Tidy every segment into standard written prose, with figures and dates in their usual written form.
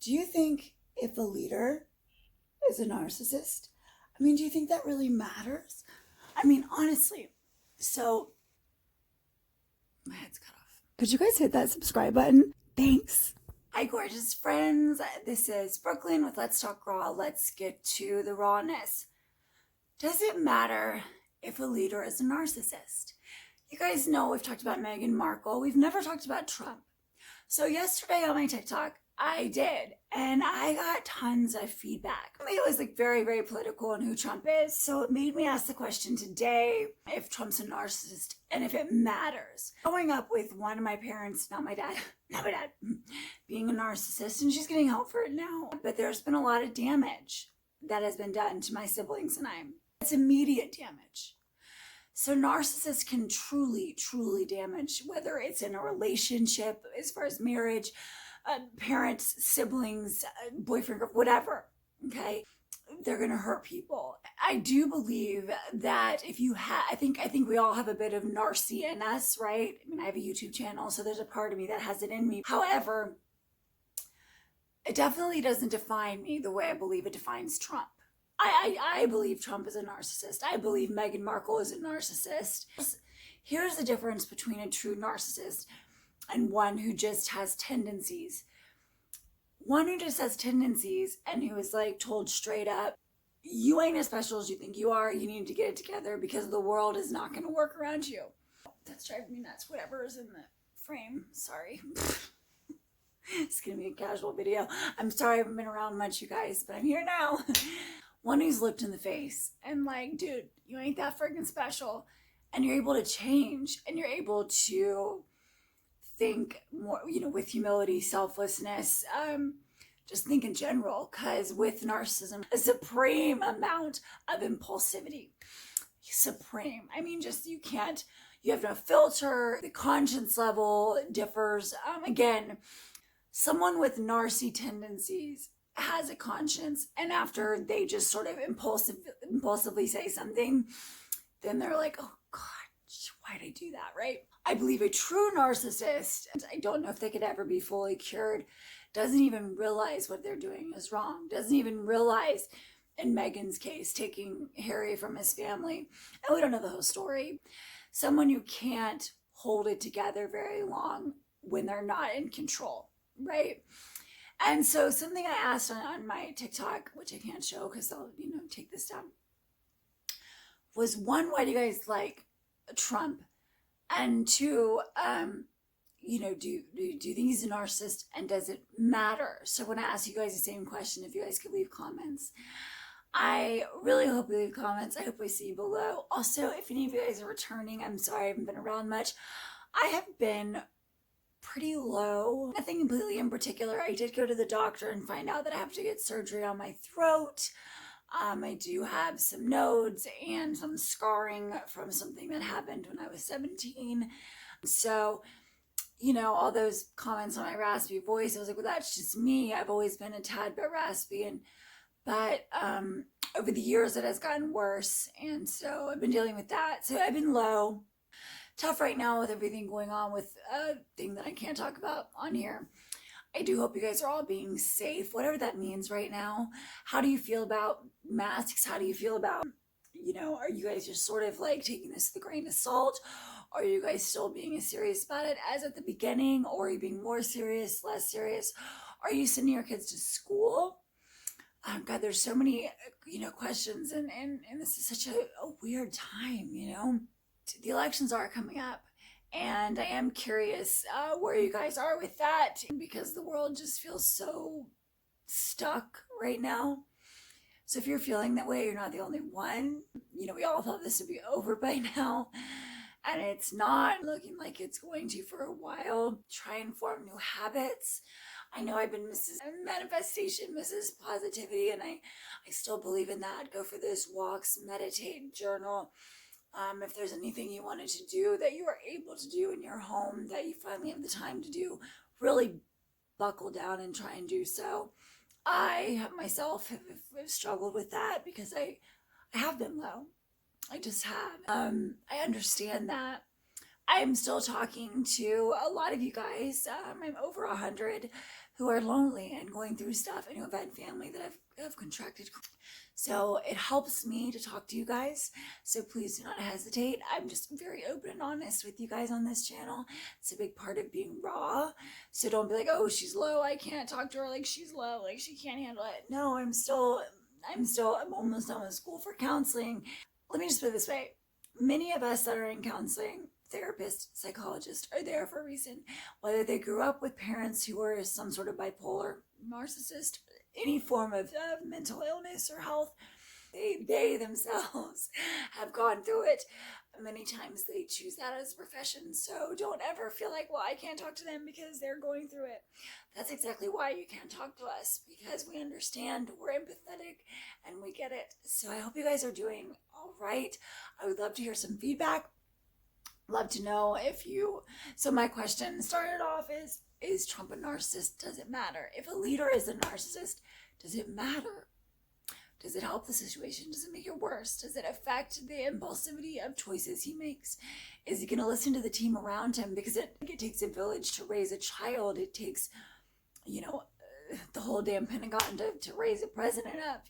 Do you think if a leader is a narcissist, I mean, do you think that really matters? I mean, honestly, so my head's cut off. Could you guys hit that subscribe button? Thanks. Hi, gorgeous friends. This is Brooklyn with Let's Talk Raw. Let's get to the rawness. Does it matter if a leader is a narcissist? You guys know we've talked about Meghan Markle. We've never talked about Trump. So yesterday on my TikTok, I did, and I got tons of feedback. It was like very, very political on who Trump is. So it made me ask the question today if Trump's a narcissist and if it matters. Growing up with one of my parents, not my dad, being a narcissist, and she's getting help for it now. But there's been a lot of damage that has been done to my siblings and I. It's immediate damage. So narcissists can truly, truly damage, whether it's in a relationship, as far as marriage, parents, siblings, boyfriend, whatever, okay? They're going to hurt people. I do believe that if you have, I think we all have a bit of narcy in us, right? I mean, I have a YouTube channel, so there's a part of me that has it in me. However, it definitely doesn't define me the way I believe it defines Trump. I believe Trump is a narcissist. I believe Meghan Markle is a narcissist. Here's the difference between a true narcissist and one who just has tendencies. One who just has tendencies and who is like told straight up, you ain't as special as you think you are. You need to get it together because the world is not going to work around you. That's driving me nuts. Whatever is in the frame. Sorry. It's going to be a casual video. I'm sorry I haven't been around much, you guys, but I'm here now. One who's looked in the face and like, dude, you ain't that freaking special. And you're able to change and you're able to think more, with humility, selflessness, just think in general, because with narcissism, a supreme amount of impulsivity. Supreme. I mean, just you have no filter. The conscience level differs. Again, someone with narcy tendencies has a conscience, and after they just sort of impulsively say something, then they're like, oh God, why'd I do that, right? I believe a true narcissist, and I don't know if they could ever be fully cured, doesn't even realize what they're doing is wrong, doesn't even realize, in Meghan's case, taking Harry from his family, and we don't know the whole story. Someone who can't hold it together very long when they're not in control, right? And so something I asked on my TikTok, which I can't show because I'll, take this down, was one, why do you guys like Trump? And two, do you think he's a narcissist and does it matter? So when I ask you guys the same question, if you guys could leave comments, I really hope you leave comments. I hope I see you below. Also, if any of you guys are returning, I'm sorry I haven't been around much. I have been pretty low, nothing completely in particular. I did go to the doctor and find out that I have to get surgery on my throat. I do have some nodes and some scarring from something that happened when I was 17. So, all those comments on my raspy voice, I was like, well, that's just me. I've always been a tad bit raspy, but over the years it has gotten worse, and so I've been dealing with that. So I've been low. Tough right now with everything going on with a thing that I can't talk about on here. I do hope you guys are all being safe, whatever that means right now. How do you feel about masks? How do you feel about, are you guys just sort of like taking this with a grain of salt? Are you guys still being as serious about it as at the beginning? Or are you being more serious, less serious? Are you sending your kids to school? God, there's so many, questions, and this is such a weird time, The elections are coming up, and I am curious where you guys are with that, because the world just feels so stuck right now. So if you're feeling that way, you're not the only one. We all thought this would be over by now, and it's not looking like it's going to for a while. Try and form new habits. I know I've been Mrs. Manifestation, Mrs. Positivity, and I still believe in that. Go for those walks, meditate, journal. If there's anything you wanted to do that you are able to do in your home that you finally have the time to do, really buckle down and try and do so. I myself have struggled with that because I have been low. I just have. I understand that. I am still talking to a lot of you guys. I'm over 100 who are lonely and going through stuff, and who have had family that have contracted. So it helps me to talk to you guys. So please do not hesitate. I'm just very open and honest with you guys on this channel. It's a big part of being raw. So don't be like, oh, she's low, I can't talk to her, like she's low, like she can't handle it. No, I'm almost done with school for counseling. Let me just put it this way. Many of us that are in counseling, therapists, psychologists, are there for a reason. Whether they grew up with parents who were some sort of bipolar, narcissist, any form of mental illness or health, they themselves have gone through it. Many times they choose that as a profession. So don't ever feel like, well, I can't talk to them because they're going through it. That's exactly why you can't talk to us, because we understand, we're empathetic, and we get it. So I hope you guys are doing all right. I would love to hear some feedback. Love to know if you... So my question started off is Trump a narcissist? Does it matter? If a leader is a narcissist, does it matter? Does it help the situation? Does it make it worse? Does it affect the impulsivity of choices he makes? Is he going to listen to the team around him? Because it takes a village to raise a child. It takes, the whole damn Pentagon to raise a president up,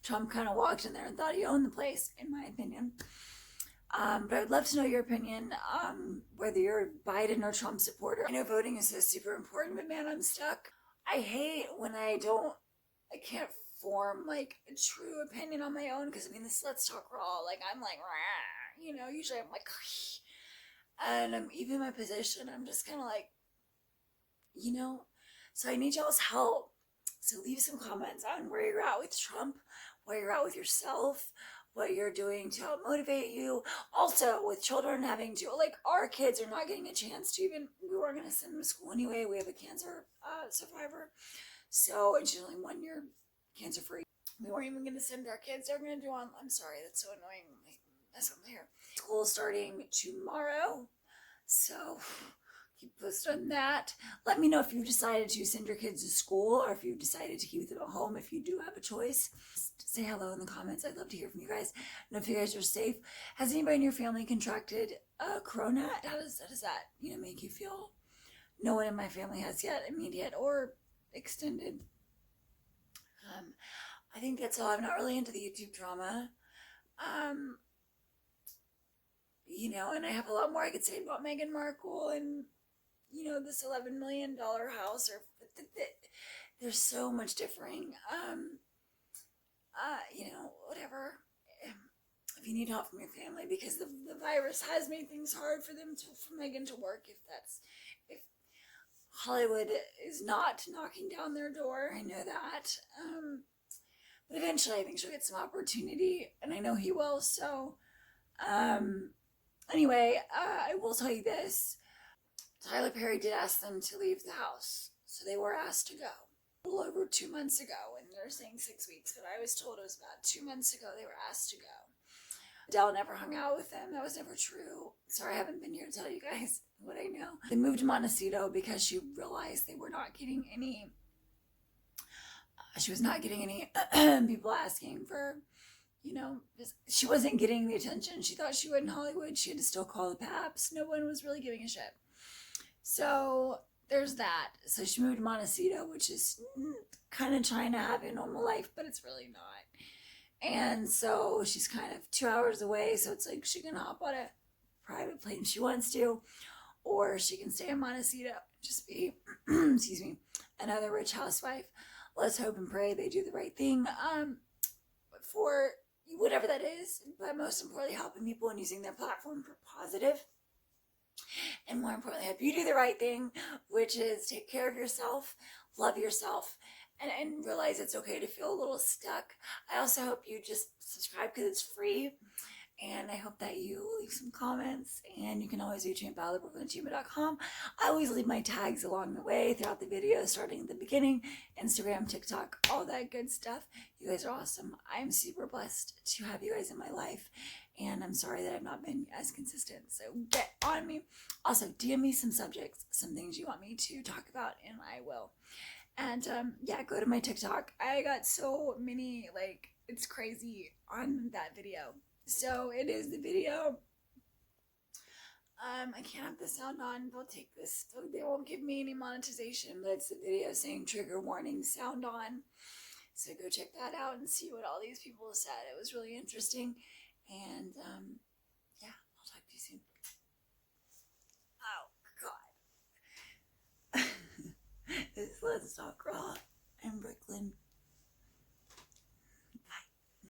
Trump kind of walked in there and thought he owned the place, in my opinion. But I'd love to know your opinion, whether you're a Biden or Trump supporter. I know voting is so super important, but man, I'm stuck. I hate when I can't form like a true opinion on my own, because this Let's Talk Raw, like I'm like, rah, usually I'm like, and even my position, I'm just kind of like, so I need y'all's help. So leave some comments on where you're at with Trump, where you're at with yourself, what you're doing to help motivate you. Also, with children having to, our kids are not getting a chance to we weren't going to send them to school anyway. We have a cancer survivor. So, and she's only 1 year cancer free. We weren't even going to send our kids. They're going to do I'm sorry, that's so annoying. That's what I'm here. School starting tomorrow. So, keep posted on that. Let me know if you've decided to send your kids to school, or if you've decided to keep them at home, if you do have a choice. Just say hello in the comments. I'd love to hear from you guys. Know if you guys are safe. Has anybody in your family contracted corona? How does that make you feel? No one in my family has yet, immediate or extended. I think that's all. I'm not really into the YouTube drama. And I have a lot more I could say about Meghan Markle and this $11 million house, or there's so much differing. Whatever. If you need help from your family, because the virus has made things hard for Meghan to work. If Hollywood is not knocking down their door, I know that. But eventually, I think she'll get some opportunity, and I know he will. So, anyway, I will tell you this. Tyler Perry did ask them to leave the house, so they were asked to go. A little over 2 months ago, and they're saying 6 weeks, but I was told it was about 2 months ago they were asked to go. Adele never hung out with them. That was never true. Sorry, I haven't been here to tell you guys what I know. They moved to Montecito because she realized they were not getting any, she was not getting any people asking for, she wasn't getting the attention she thought she would in Hollywood. She had to still call the Paps. No one was really giving a shit. So there's that. So she moved to Montecito, which is kind of trying to have a normal life, but it's really not. And so she's kind of 2 hours away. So it's like she can hop on a private plane if she wants to, or she can stay in Montecito, just be, excuse me, another rich housewife. Let's hope and pray they do the right thing for whatever that is, but most importantly, helping people and using their platform for positive. And more importantly, hope you do the right thing, which is take care of yourself, love yourself, and realize it's okay to feel a little stuck. I also hope you just subscribe because it's free. And I hope that you leave some comments, and you can always reach me at Brooklyn@gmail.com. I always leave my tags along the way throughout the video, starting at the beginning, Instagram, TikTok, all that good stuff. You guys are awesome. I'm super blessed to have you guys in my life, and I'm sorry that I've not been as consistent, so get on me. Also, DM me some subjects, some things you want me to talk about, and I will. And yeah, go to my TikTok. I got so many, it's crazy on that video. So it is the video I can't have the sound on. They'll take this. They won't give me any monetization, but it's the video saying trigger warning sound on. So go check that out and see what all these people said. It was really interesting. And yeah, I'll talk to you soon. Oh, God. This is Let's Talk Raw in Brooklyn.